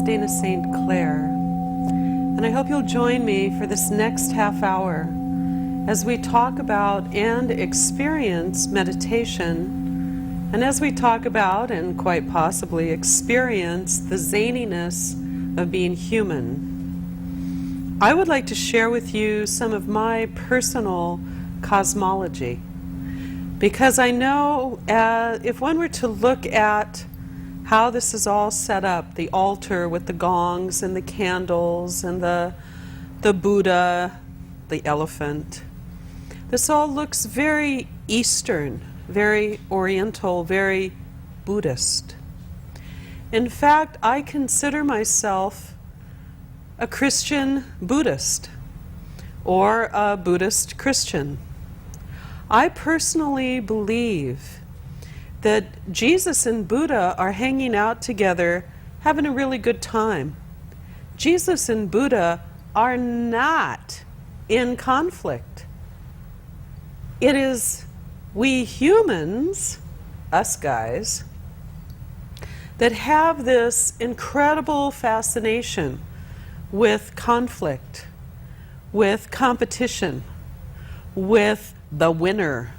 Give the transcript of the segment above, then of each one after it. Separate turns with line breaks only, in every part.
Dana St. Clair, and I hope you'll join me for this next half hour as we talk about and experience meditation, and as we talk about and quite possibly experience the zaniness of being human. I would like to share with you some of my personal cosmology, because I know if one were to look at how this is all set up, the altar with the gongs and the candles and the Buddha, the elephant, this all looks very Eastern, very Oriental, very Buddhist. In fact, I consider myself a Christian Buddhist or a Buddhist Christian. I personally believe that Jesus and Buddha are hanging out together, having a really good time. Jesus and Buddha are not in conflict. It is we humans, us guys, that have this incredible fascination with conflict, with competition, with the winner.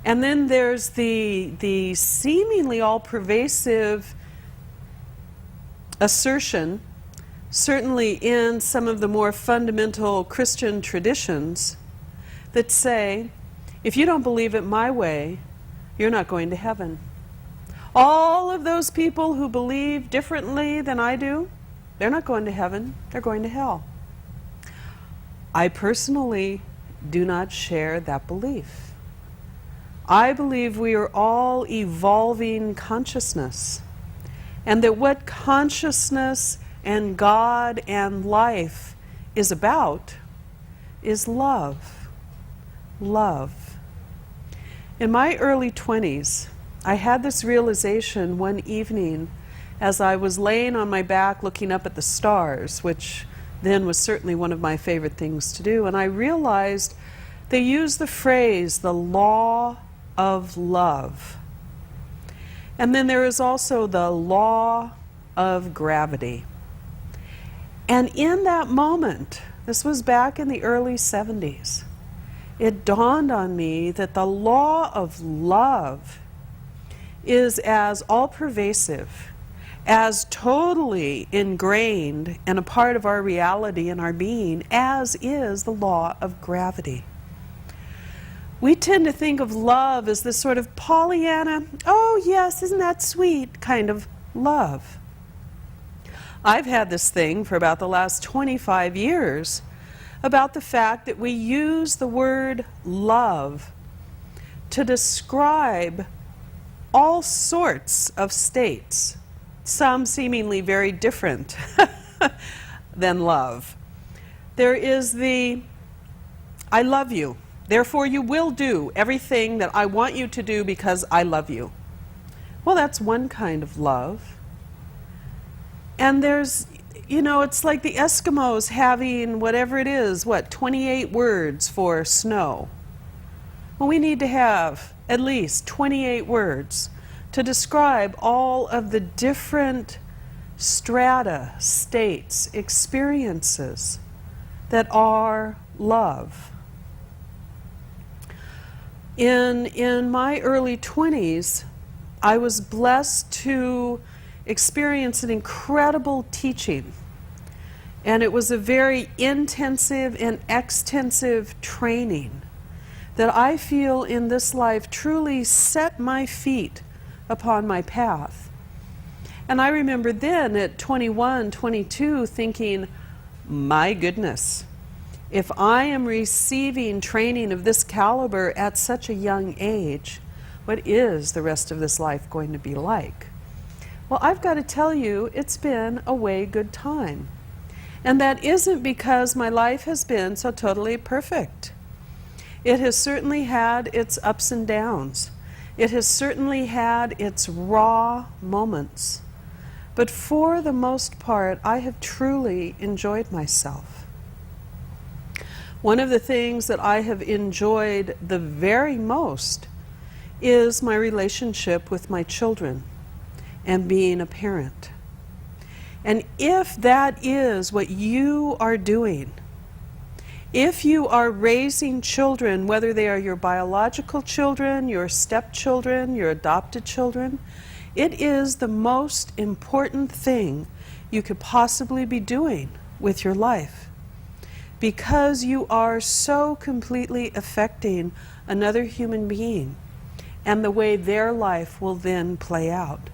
And then there's the seemingly all-pervasive assertion, certainly in some of the more fundamental Christian traditions, that say, if you don't believe it my way, you're not going to heaven. All of those people who believe differently than I do, they're not going to heaven, they're going to hell. I personally do not share that belief. I believe we are all evolving consciousness, and that what consciousness and God and life is about is love. Love. In my early 20s, I had this realization one evening as I was laying on my back looking up at the stars, which then was certainly one of my favorite things to do, and I realized they use the phrase, the law of love. And then there is also the law of gravity. And in that moment, this was back in the early 70s, it dawned on me that the law of love is as all-pervasive, as totally ingrained and a part of our reality and our being as is the law of gravity. We tend to think of love as this sort of Pollyanna, oh yes, isn't that sweet, kind of love. I've had this thing for about the last 25 years about the fact that we use the word love to describe all sorts of states, some seemingly very different than love. There is the I love you. Therefore, you will do everything that I want you to do because I love you. Well, that's one kind of love. And there's, it's like the Eskimos having whatever it is, 28 words for snow. Well, we need to have at least 28 words to describe all of the different strata, states, experiences that are love. In my early 20s, I was blessed to experience an incredible teaching. And it was a very intensive and extensive training that I feel in this life truly set my feet upon my path. And I remember then at 21, 22 thinking, my goodness, if I am receiving training of this caliber at such a young age, what is the rest of this life going to be like? Well, I've got to tell you, it's been a way good time. And that isn't because my life has been so totally perfect. It has certainly had its ups and downs. It has certainly had its raw moments. But for the most part, I have truly enjoyed myself. One of the things that I have enjoyed the very most is my relationship with my children and being a parent. And if that is what you are doing, if you are raising children, whether they are your biological children, your stepchildren, your adopted children, it is the most important thing you could possibly be doing with your life, because you are so completely affecting another human being and the way their life will then play out.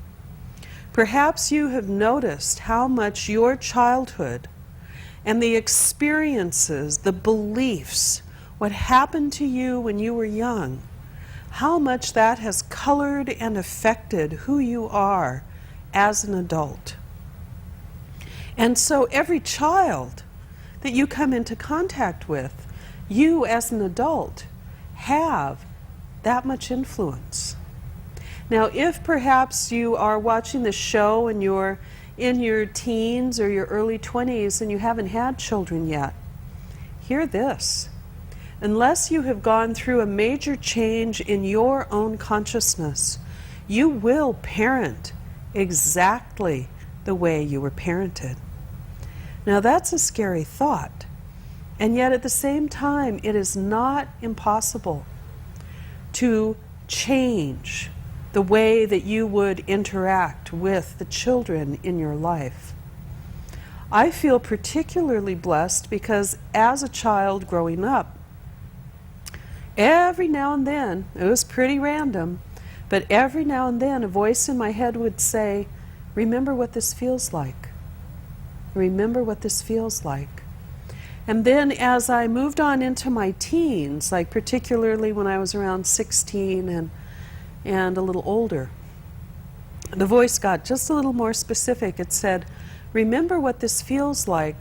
Perhaps you have noticed how much your childhood and the experiences, the beliefs, what happened to you when you were young, how much that has colored and affected who you are as an adult. And so every child that you come into contact with, you as an adult have that much influence. Now, if perhaps you are watching this show and you're in your teens or your early 20s and you haven't had children yet, hear this. Unless you have gone through a major change in your own consciousness, you will parent exactly the way you were parented. Now, that's a scary thought, and yet at the same time, it is not impossible to change the way that you would interact with the children in your life. I feel particularly blessed because as a child growing up, every now and then, it was pretty random, but every now and then a voice in my head would say, remember what this feels like. Remember what this feels like. And then as I moved on into my teens, like particularly when I was around 16 and a little older, the voice got just a little more specific. It said, remember what this feels like,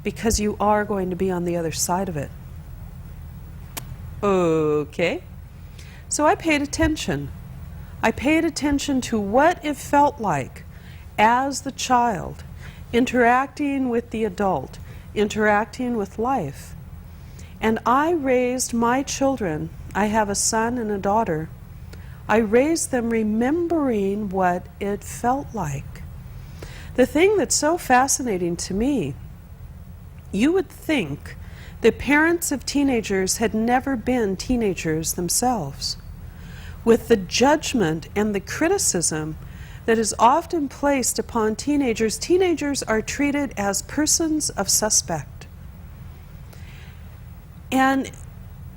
because you are going to be on the other side of it. Okay. So I paid attention. I paid attention to what it felt like as the child, interacting with the adult, interacting with life. And I raised my children, I have a son and a daughter, I raised them remembering what it felt like. The thing that's so fascinating to me, you would think that parents of teenagers had never been teenagers themselves. With the judgment and the criticism that is often placed upon teenagers, teenagers are treated as persons of suspect. And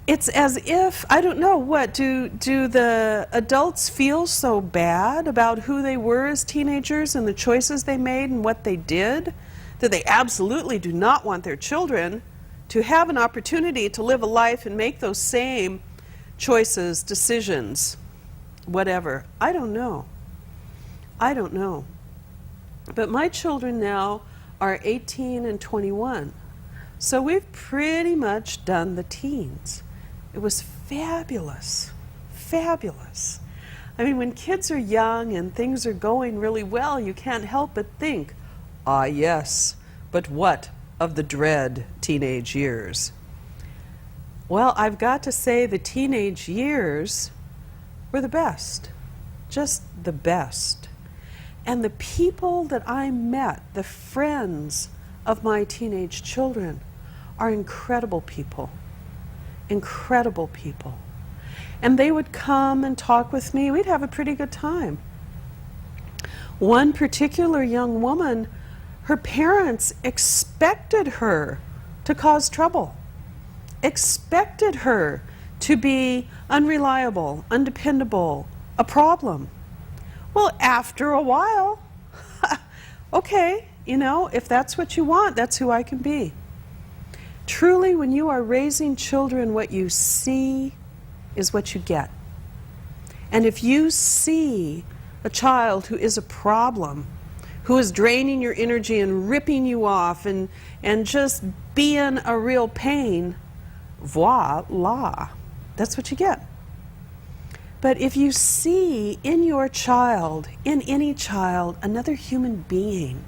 it's as if, I don't know, what, do the adults feel so bad about who they were as teenagers and the choices they made and what they did, that they absolutely do not want their children to have an opportunity to live a life and make those same choices, decisions, whatever. I don't know. I don't know. But my children now are 18 and 21. So we've pretty much done the teens. It was fabulous. Fabulous. I mean, when kids are young and things are going really well, you can't help but think, ah, yes, but what of the dread teenage years? Well, I've got to say the teenage years were the best. Just the best. And the people that I met, the friends of my teenage children, are incredible people. Incredible people. And they would come and talk with me. We'd have a pretty good time. One particular young woman, her parents expected her to cause trouble, expected her to be unreliable, undependable, a problem. Well, after a while, okay, you know, if that's what you want, that's who I can be. Truly, when you are raising children, what you see is what you get. And if you see a child who is a problem, who is draining your energy and ripping you off and just being a real pain, voila, that's what you get. But if you see in your child, in any child, another human being,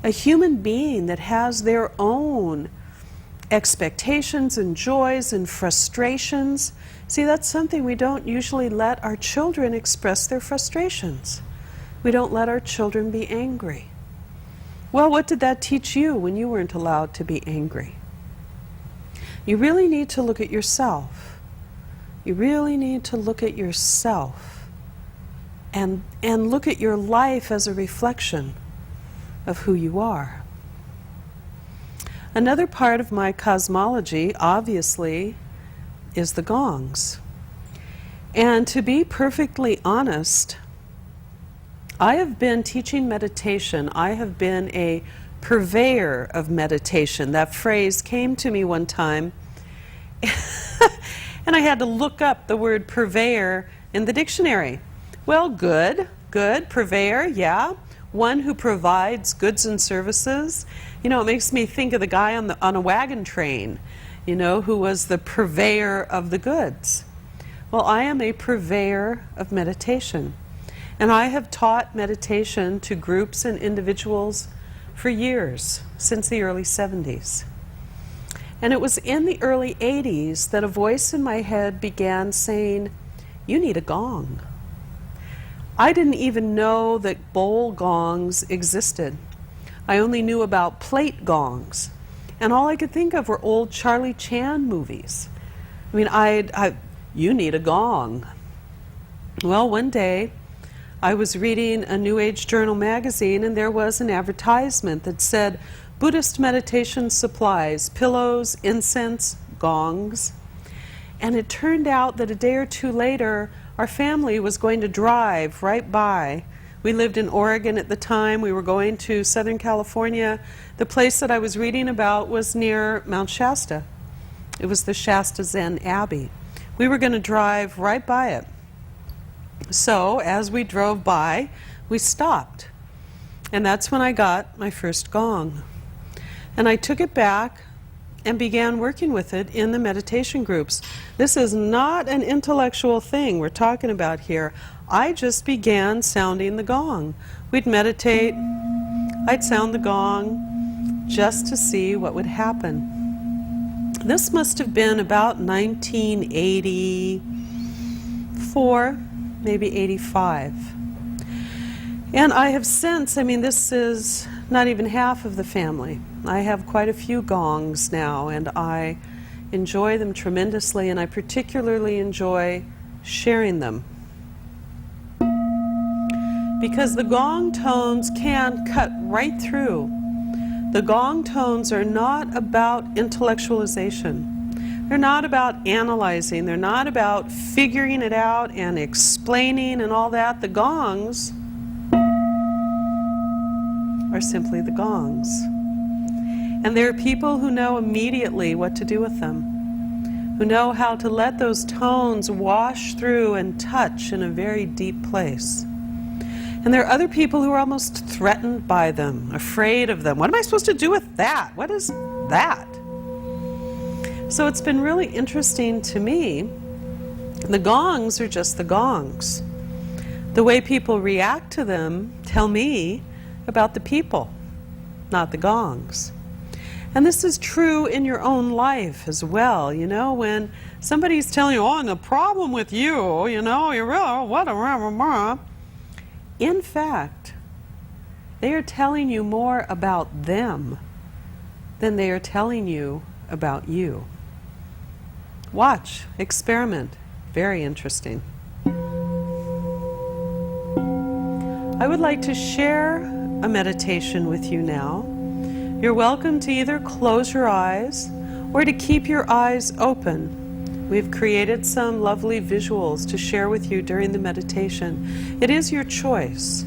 a human being that has their own expectations and joys and frustrations, see, that's something we don't usually let our children express their frustrations. We don't let our children be angry. Well, what did that teach you when you weren't allowed to be angry? You really need to look at yourself. You really need to look at yourself and look at your life as a reflection of who you are. Another part of my cosmology, obviously, is the gongs. And to be perfectly honest, I have been teaching meditation. I have been a purveyor of meditation. That phrase came to me one time, and I had to look up the word purveyor in the dictionary. Well, good, purveyor, yeah. One who provides goods and services. You know, it makes me think of the guy on a wagon train, you know, who was the purveyor of the goods. Well, I am a purveyor of meditation. And I have taught meditation to groups and individuals for years, since the early 70s. And it was in the early 80s that a voice in my head began saying, "You need a gong." I didn't even know that bowl gongs existed. I only knew about plate gongs. And all I could think of were old Charlie Chan movies. I mean, you need a gong. Well, one day, I was reading a New Age Journal magazine, and there was an advertisement that said, Buddhist meditation supplies, pillows, incense, gongs. And it turned out that a day or two later, our family was going to drive right by. We lived in Oregon at the time. We were going to Southern California. The place that I was reading about was near Mount Shasta. It was the Shasta Zen Abbey. We were going to drive right by it. So as we drove by, we stopped. And that's when I got my first gong. And I took it back and began working with it in the meditation groups. This is not an intellectual thing we're talking about here. I just began sounding the gong. We'd meditate, I'd sound the gong just to see what would happen. This must have been about 1984, maybe 85. And I have since, this is not even half of the family. I have quite a few gongs now, and I enjoy them tremendously, and I particularly enjoy sharing them. Because the gong tones can cut right through. The gong tones are not about intellectualization. They're not about analyzing. They're not about figuring it out and explaining and all that. The gongs are simply the gongs. And there are people who know immediately what to do with them, who know how to let those tones wash through and touch in a very deep place. And there are other people who are almost threatened by them, afraid of them. What am I supposed to do with that? What is that? So it's been really interesting to me. The gongs are just the gongs. The way people react to them tell me about the people, not the gongs. And this is true in your own life as well. You know, when somebody's telling you, oh, and the problem with you, you know, you're really, whatever. In fact, they are telling you more about them than they are telling you about you. Watch, experiment. Very interesting. I would like to share a meditation with you now. You're welcome to either close your eyes or to keep your eyes open. We've created some lovely visuals to share with you during the meditation. It is your choice.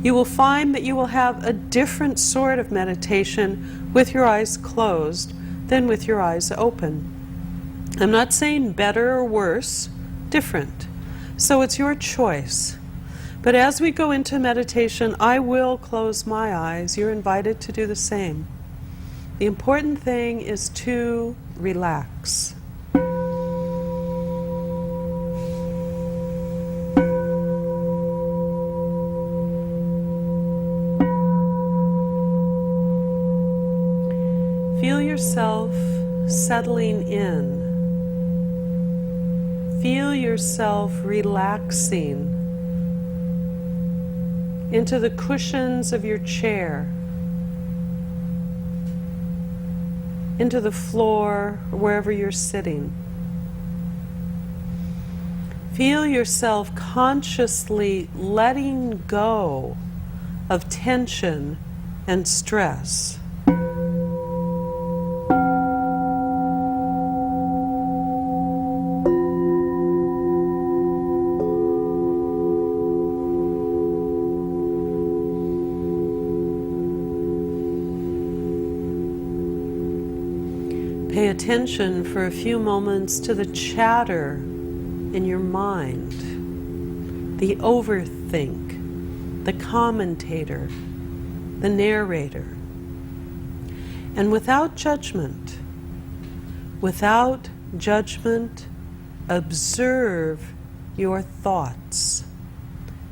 You will find that you will have a different sort of meditation with your eyes closed than with your eyes open. I'm not saying better or worse, different. So it's your choice. But as we go into meditation, I will close my eyes. You're invited to do the same. The important thing is to relax. Feel yourself settling in. Feel yourself relaxing into the cushions of your chair. into the floor, or wherever you're sitting. Feel yourself consciously letting go of tension and stress. Pay attention for a few moments to the chatter in your mind, the overthink, the commentator, the narrator. And without judgment, observe your thoughts.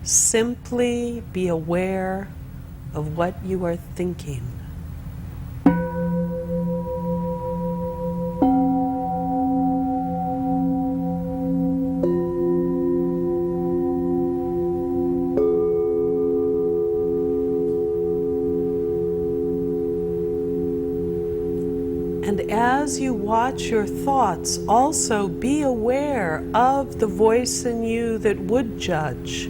Simply be aware of what you are thinking. And as you watch your thoughts, also be aware of the voice in you that would judge,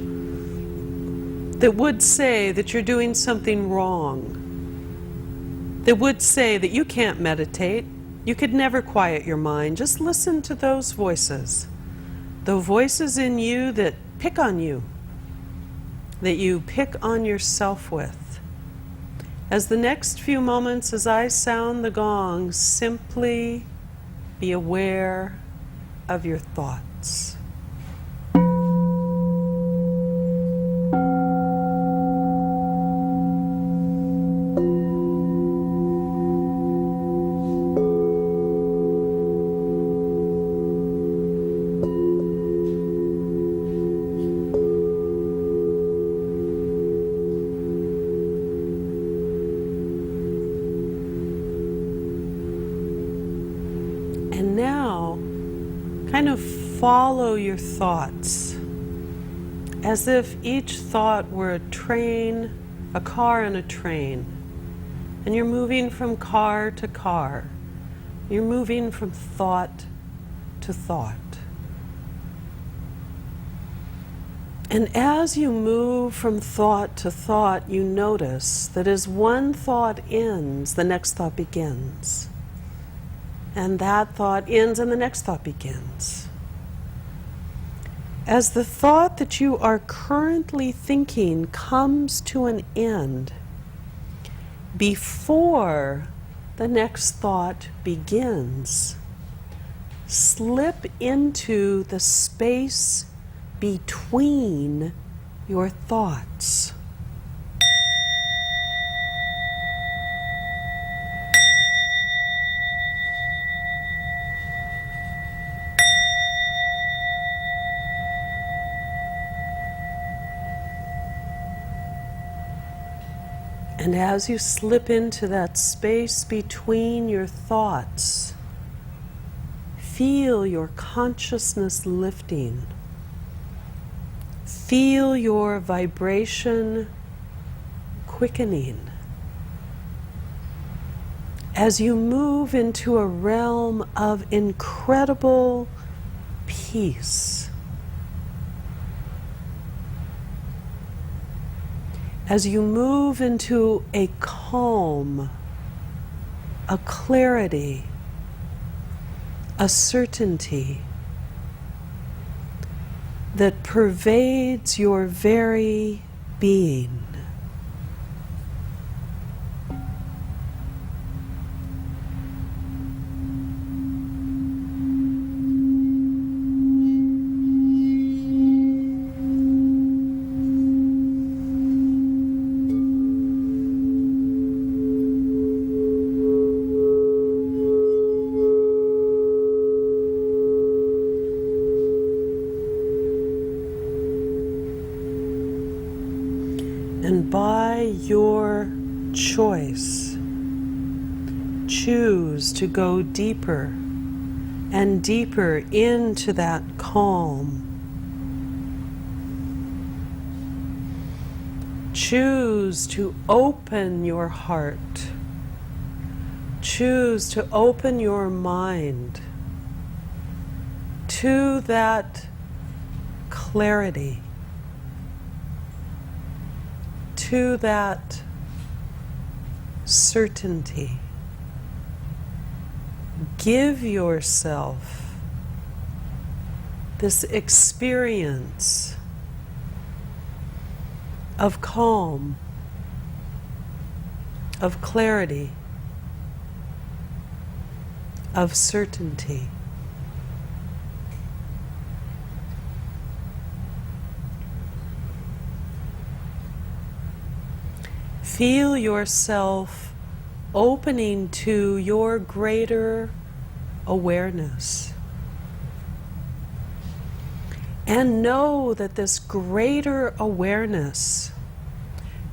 that would say that you're doing something wrong, that would say that you can't meditate, you could never quiet your mind. Just listen to those voices, the voices in you that pick on you, that you pick on yourself with. As the next few moments, as I sound the gong, simply be aware of your thoughts. And now, kind of follow your thoughts as if each thought were a train, a car and a train. And you're moving from car to car. You're moving from thought to thought. And as you move from thought to thought, you notice that as one thought ends, the next thought begins. And that thought ends and the next thought begins. As the thought that you are currently thinking comes to an end, before the next thought begins, slip into the space between your thoughts. And as you slip into that space between your thoughts, feel your consciousness lifting. Feel your vibration quickening. As you move into a realm of incredible peace. As you move into a calm, a clarity, a certainty that pervades your very being. And by your choice, choose to go deeper and deeper into that calm. Choose to open your heart. choose to open your mind to that clarity, to that certainty. Give yourself this experience of calm, of clarity, of certainty. Feel yourself opening to your greater awareness. And know that this greater awareness,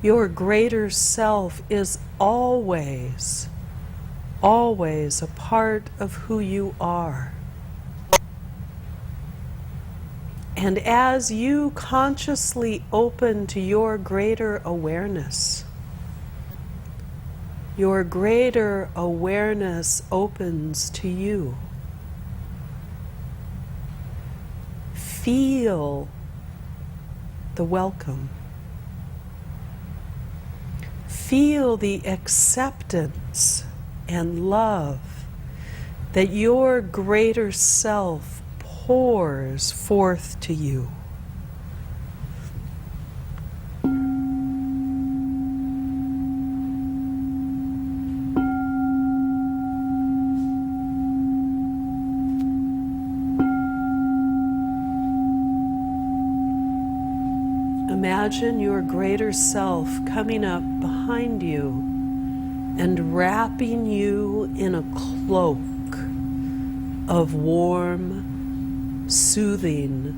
your greater self, is always, always a part of who you are. And as you consciously open to your greater awareness, your greater awareness opens to you. Feel the welcome. Feel the acceptance and love that your greater self pours forth to you. Imagine your greater self coming up behind you and wrapping you in a cloak of warm, soothing,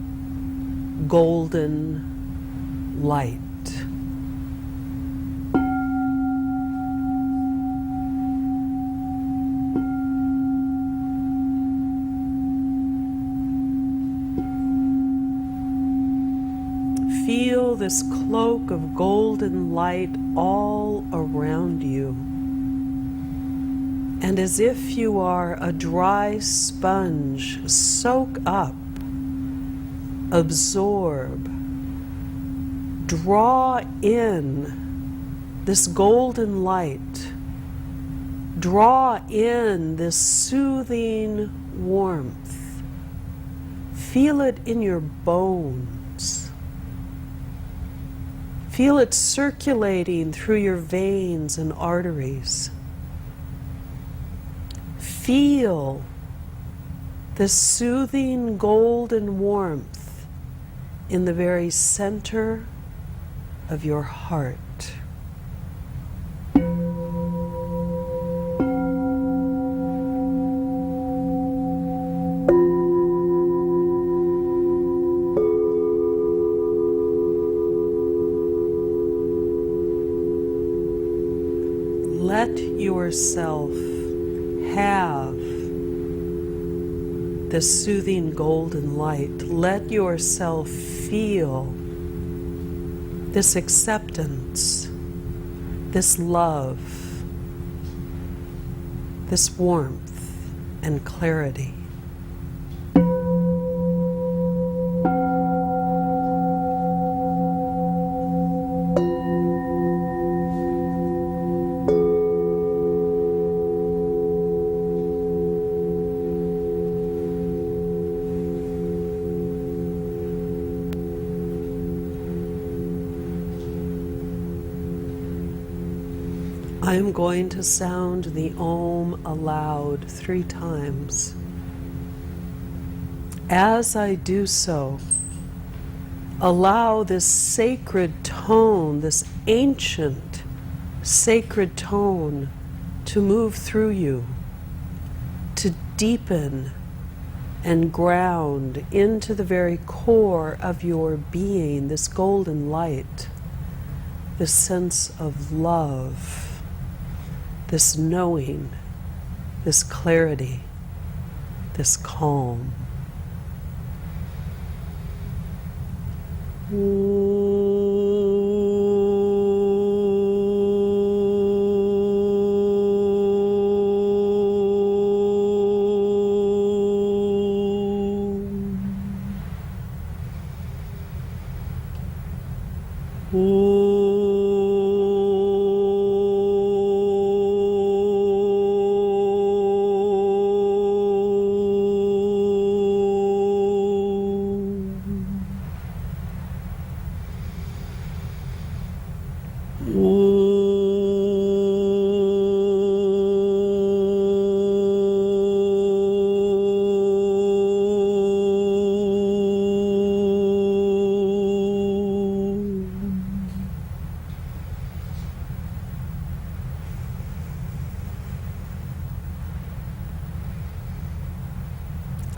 golden light. Feel this cloak of golden light all around you. And as if you are a dry sponge, soak up, absorb, draw in this golden light. Draw in this soothing warmth. Feel it in your bones. Feel it circulating through your veins and arteries. Feel this soothing golden warmth in the very center of your heart. Let yourself have this soothing golden light. Let yourself feel this acceptance, this love, this warmth and clarity. I am going to sound the Om aloud 3 times. As I do so, allow this sacred tone, this ancient sacred tone, to move through you, to deepen and ground into the very core of your being, this golden light, this sense of love, this knowing, this clarity, this calm. I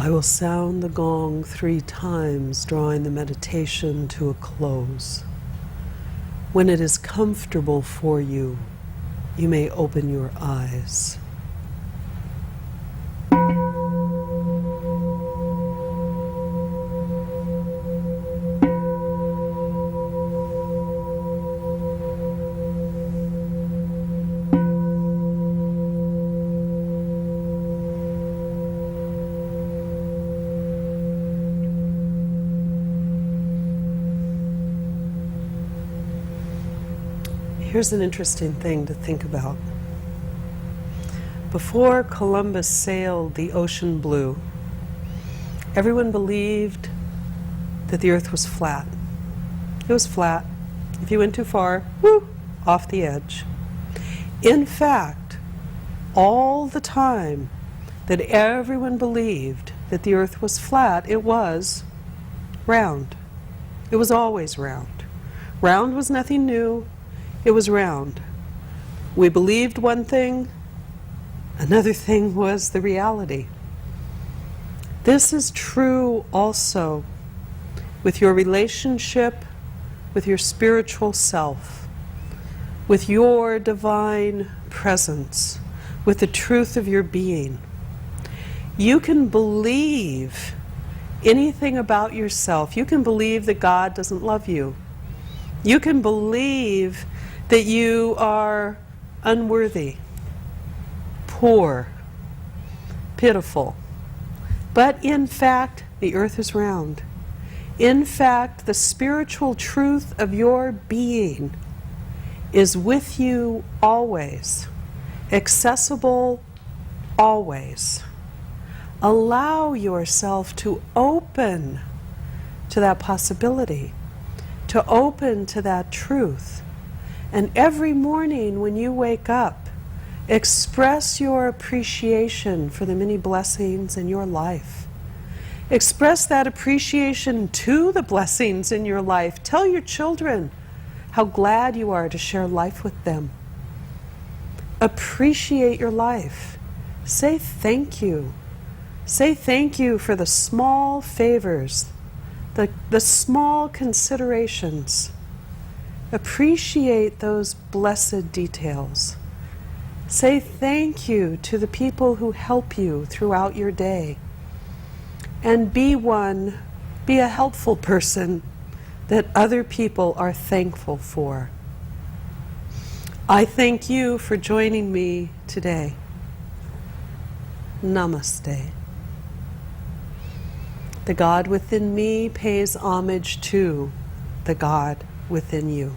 will sound the gong 3 times, drawing the meditation to a close. When it is comfortable for you, you may open your eyes. Here's an interesting thing to think about. Before Columbus sailed the ocean blue, everyone believed that the earth was flat. It was flat. If you went too far, whoo, off the edge. In fact, all the time that everyone believed that the earth was flat, it was round. It was always round. Round was nothing new. It was round. We believed one thing, another thing was the reality. This is true also with your relationship with your spiritual self, with your divine presence, with the truth of your being. You can believe anything about yourself. You can believe that God doesn't love you. You can believe that you are unworthy, poor, pitiful. But in fact, the earth is round. In fact, the spiritual truth of your being is with you always, accessible always. Allow yourself to open to that possibility, to open to that truth. And every morning when you wake up, express your appreciation for the many blessings in your life. Express that appreciation to the blessings in your life. Tell your children how glad you are to share life with them. Appreciate your life. Say thank you. Say thank you for the small favors, the small considerations. Appreciate those blessed details. Say thank you to the people who help you throughout your day. And be a helpful person that other people are thankful for. I thank you for joining me today. Namaste. The God within me pays homage to the God within you.